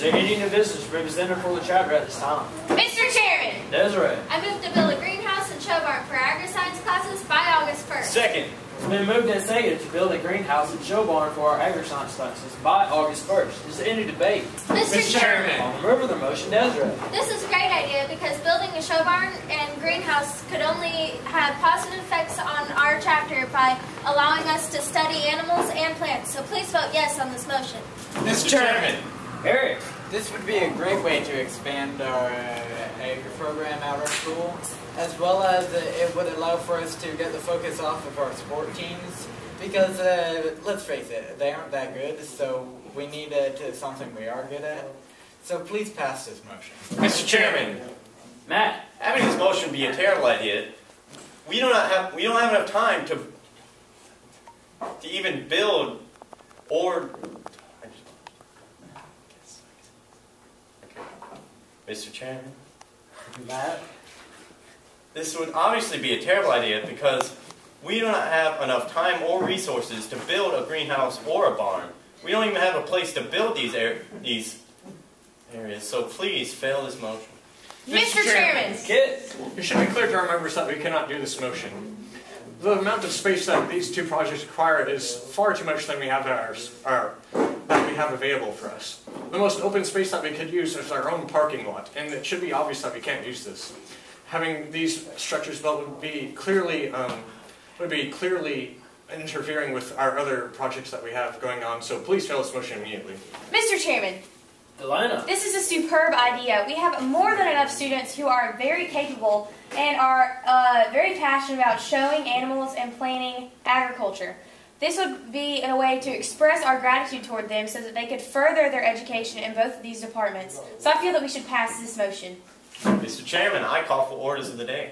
there any new business represented for the chapter at this time? Mr. Chairman, Desiree. I move to build a greenhouse and show barn for agri-science classes by August 1st. Second. It's been moved and seconded to build a greenhouse and show barn for our agri-science classes by August 1st. Is there any debate? Mr. Chairman, On the river, the motion, Desiree. this is a great idea because building a show barn and greenhouse could only have positive effects on our chapter by allowing us to study animals and plants. So please vote yes on this motion. Mr. Chairman. Eric. This would be a great way to expand our agri program at our school, as well as it would allow for us to get the focus off of our sport teams, because let's face it, they aren't that good, so we need to something we are good at. So please pass this motion. Mr. Chairman. Matt. Having this motion be a terrible idea. We don't have enough time to even build or. Mr. Chairman. Matt. This would obviously be a terrible idea because we do not have enough time or resources to build a greenhouse or a barn. We don't even have a place to build these areas, so please fail this motion. Mr. Chairman. Kit. It should be clear to our members that we cannot do this motion. The amount of space that these two projects require is far too much than we have available for us. The most open space that we could use is our own parking lot, and it should be obvious that we can't use this. Having these structures built would be clearly interfering with our other projects that we have going on. So please fail this motion immediately. Mr. Chairman, Delana. this is a superb idea. We have more than enough students who are very capable and are very passionate about showing animals and planting agriculture. This would be a way to express our gratitude toward them so that they could further their education in both of these departments. So I feel that we should pass this motion. Mr. Chairman, I call for orders of the day.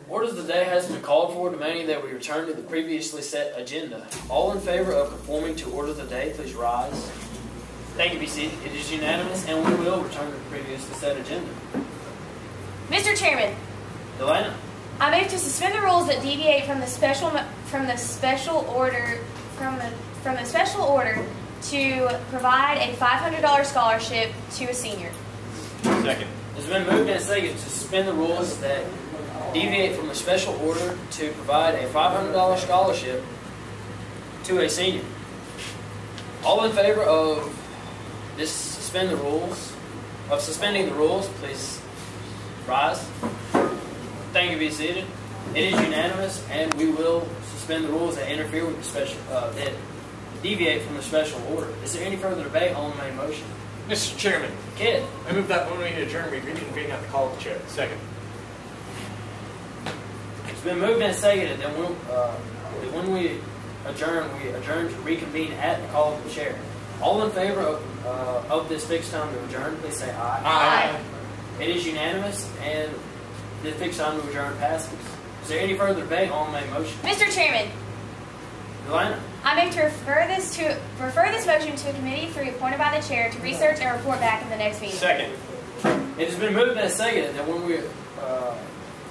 Orders of the day has been called for, demanding that we return to the previously set agenda. All in favor of conforming to orders of the day, please rise. Thank you, be seated. It is unanimous, and we will return to the previously set agenda. Mr. Chairman, Delana. I move to suspend the rules that deviate from the special order to provide a $500 scholarship to a senior. Second. It's been moved and seconded to suspend the rules that deviate from the special order to provide a $500 scholarship to a senior. All in favor of suspending the rules, please rise. Thank you, be seated. It is unanimous, and we will suspend the rules that interfere with the special, that deviate from the special order. Is there any further debate on the main motion? Mr. Chairman. Kid. I move that when we adjourn, we reconvene at the call of the chair. Second. It's been moved and seconded that when we adjourn to reconvene at the call of the chair. All in favor of this fixed time to adjourn, please say aye. Aye. It is unanimous, and the fixed time to adjourn passes. Is there any further debate on the main motion? Mr. Chairman, Delana. I move to refer this motion to a committee appointed by the chair to research and report back in the next meeting. Second. It has been moved and seconded that when we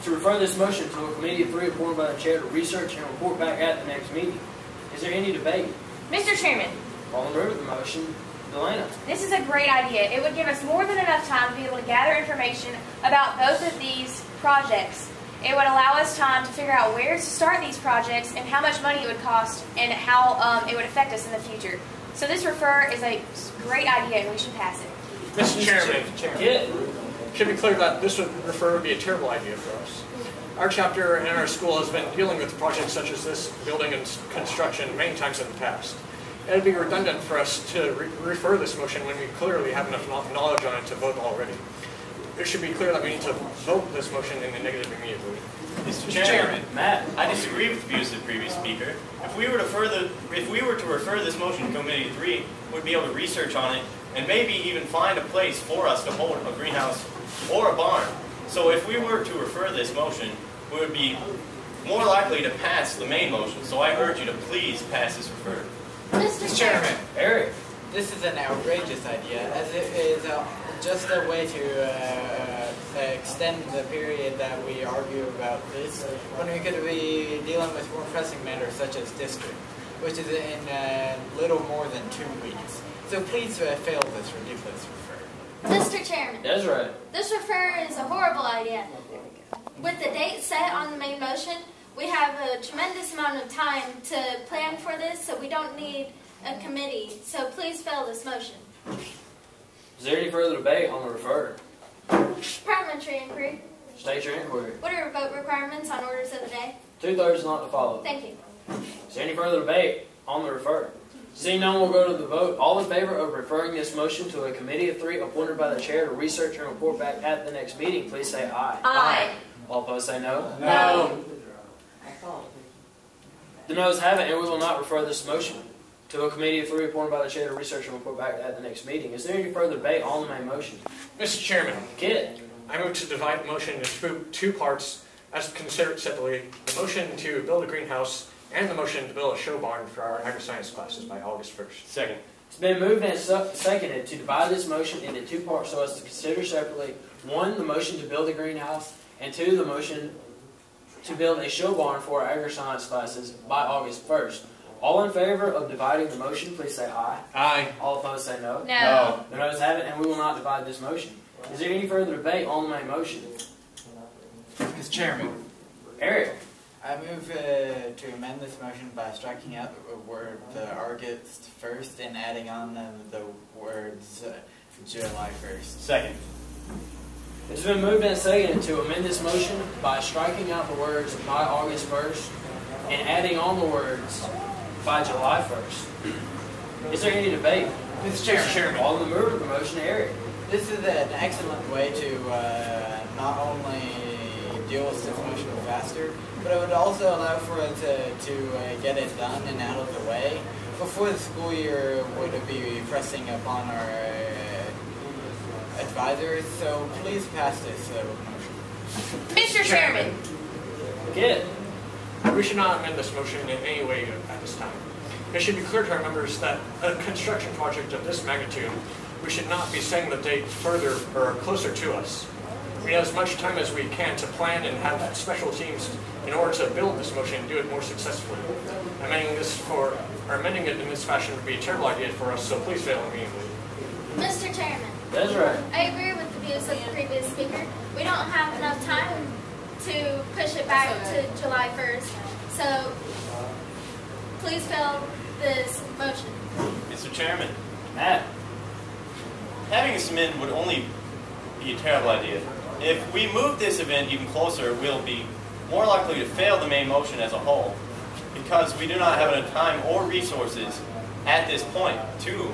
to refer this motion to a committee of three appointed by the chair to research and report back at the next meeting. Is there any debate? Mr. Chairman, All in favor of the motion, Delana. this is a great idea. It would give us more than enough time to be able to gather information about both of these projects. It would allow us time to figure out where to start these projects and how much money it would cost and how it would affect us in the future. So this refer is a great idea, and we should pass it. Mr. Chairman. Kid. It should be clear that this refer would be a terrible idea for us. Our chapter and our school has been dealing with projects such as this building and construction many times in the past. It would be redundant for us to refer this motion when we clearly have enough knowledge on it to vote already. It should be clear that we need to vote this motion in the negative immediately. Mr. Chairman, Matt. I disagree with the views of the previous speaker. If we were to refer this motion to Committee 3, we'd be able to research on it and maybe even find a place for us to hold a greenhouse or a barn. So if we were to refer this motion, we would be more likely to pass the main motion. So I urge you to please pass this refer. Mr. Chairman, Eric. This is an outrageous idea, as it is just a way to extend the period that we argue about this, when we could be dealing with more pressing matters such as district, which is in little more than 2 weeks. So please fail this ridiculous refer. Mr. Chairman, Desiree. this refer is a horrible idea. With the date set on the main motion, we have a tremendous amount of time to plan for this, so we don't need a committee. So please fail this motion. Is there any further debate on the refer? Parliamentary inquiry. State your inquiry. What are vote requirements on orders of the day? 2/3 not to follow. Thank you. Is there any further debate on the refer? Seeing none, we'll go to the vote. All in favor of referring this motion to a committee of 3 appointed by the chair to research and report back at the next meeting, please say aye. Aye. All opposed say no. No. The noes have it, and we will not refer this motion to a committee of 3 appointed by the chair to research and report back at the next meeting. Is there any further debate on the main motion? Mr. Chairman, Kid. I move to divide the motion into two parts as considered separately. The motion to build a greenhouse and the motion to build a show barn for our agri-science classes by August 1st. Second. It's been moved and seconded to divide this motion into 2 parts so as to consider separately 1, the motion to build a greenhouse, and 2, the motion to build a show barn for our agri-science classes by August 1st. All in favor of dividing the motion, please say aye. Aye. All opposed say no. No. The noes have it, and we will not divide this motion. Is there any further debate on the main motion? Mr. Chairman, Eric. I move to amend this motion by striking out the word August 1st and adding on the words July 1st. Second. It's been moved and seconded to amend this motion by striking out the words by August 1st and adding on the words by July 1st. Is there any debate? Mr. Chairman, All in the move of the motion, Eric. this is an excellent way to not only deal with this motion faster, but it would also allow for us to get it done and out of the way before the school year would be pressing upon our advisors. So please pass this motion. Mr. Chairman. Kid. We should not amend this motion in any way at this time. It should be clear to our members that a construction project of this magnitude, we should not be setting the date further or closer to us. We need as much time as we can to plan and have special teams in order to build this motion and do it more successfully. Amending it in this fashion would be a terrible idea for us, so please fail immediately. Mr. Chairman, Desiree. I agree with the views of the previous speaker. We don't have enough time to push it back to July 1st. So please fail this motion. Mr. Chairman, Matt. having this amend would only be a terrible idea. If we move this event even closer, we'll be more likely to fail the main motion as a whole, because we do not have enough time or resources at this point to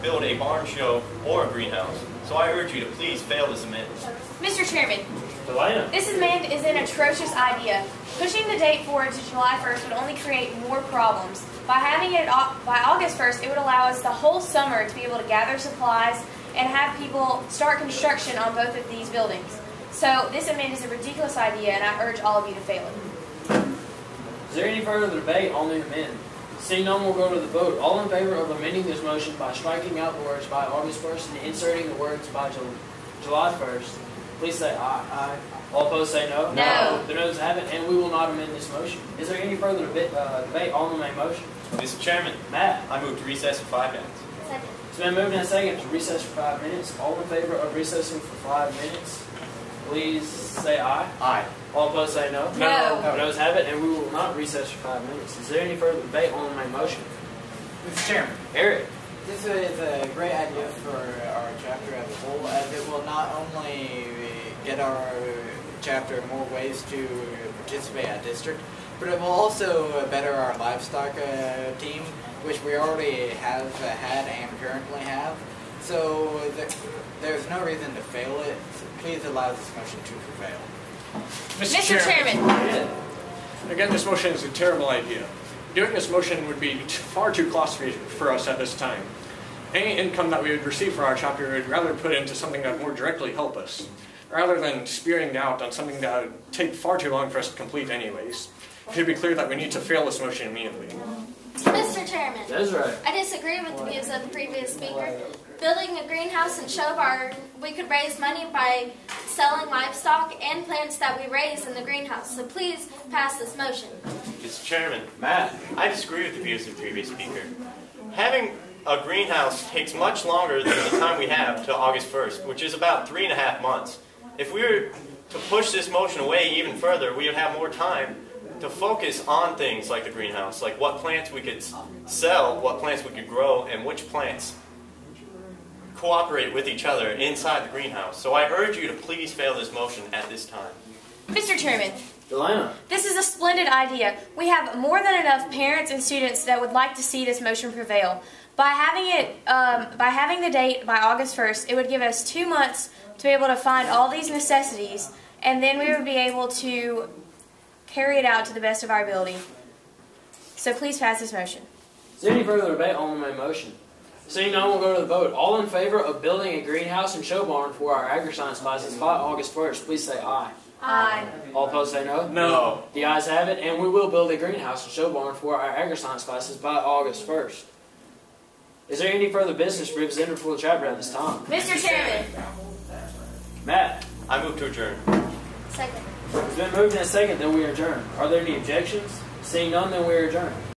build a barn show or a greenhouse. So I urge you to please fail this amendment. Mr. Chairman, Delana. this amendment is an atrocious idea. Pushing the date forward to July 1st would only create more problems. By having it by August 1st, it would allow us the whole summer to be able to gather supplies and have people start construction on both of these buildings. So this amendment is a ridiculous idea, and I urge all of you to fail it. Is there any further debate on the amendment? Seeing none, we'll go to the vote. All in favor of amending this motion by striking out the words by August 1st and inserting the words by July 1st, please say aye. Aye. All opposed say no. No. The noes have it, and we will not amend this motion. Is there any further debate on the main motion? Mr. Chairman, Matt. I move to recess for 5 minutes. Second. It's been moved and seconded to recess for 5 minutes. All in favor of recessing for 5 minutes, please say aye. Aye. All opposed say no. No. The noes have it, and we will not recess for 5 minutes. Is there any further debate on the main motion? Mr. Chairman, Eric. this is a great idea for our chapter as a whole, as it will not only get our chapter more ways to participate at district, but it will also better our livestock team, which we already have had and currently have. So there's no reason to fail it. So please allow this motion to prevail. Mr. Chairman. Again, this motion is a terrible idea. Doing this motion would be far too costly for us at this time. Any income that we would receive for our chapter, we would rather put into something that would more directly help us, rather than spewing out on something that would take far too long for us to complete anyways. It should be clear that we need to fail this motion immediately. Mr. Chairman, Desiree. I disagree with the views of the previous speaker. Building a greenhouse and show barn, we could raise money by selling livestock and plants that we raise in the greenhouse. So please pass this motion. Mr. Chairman, Matt. I disagree with the views of the previous speaker. Having a greenhouse takes much longer than the time we have till August 1st, which is about 3.5 months. If we were to push this motion away even further, we would have more time to focus on things like the greenhouse, like what plants we could sell, what plants we could grow, and which plants cooperate with each other inside the greenhouse. So I urge you to please fail this motion at this time. Mr. Chairman, Delana. this is a splendid idea. We have more than enough parents and students that would like to see this motion prevail. By having the date by August 1st, it would give us 2 months to be able to find all these necessities, and then we would be able to carry it out to the best of our ability. So please pass this motion. Is there any further debate on the main motion? Seeing none, we'll go to the vote. All in favor of building a greenhouse and show barn for our agri-science classes by August 1st, please say aye. Aye. All opposed say no? No. The ayes have it, and we will build a greenhouse and show barn for our agri-science classes by August 1st. Is there any further business represented for the chapter at this time? Mr. Chairman. Matt, I move to adjourn. Second. it's been moved and second, then we adjourn. Are there any objections? Seeing none, then we adjourn.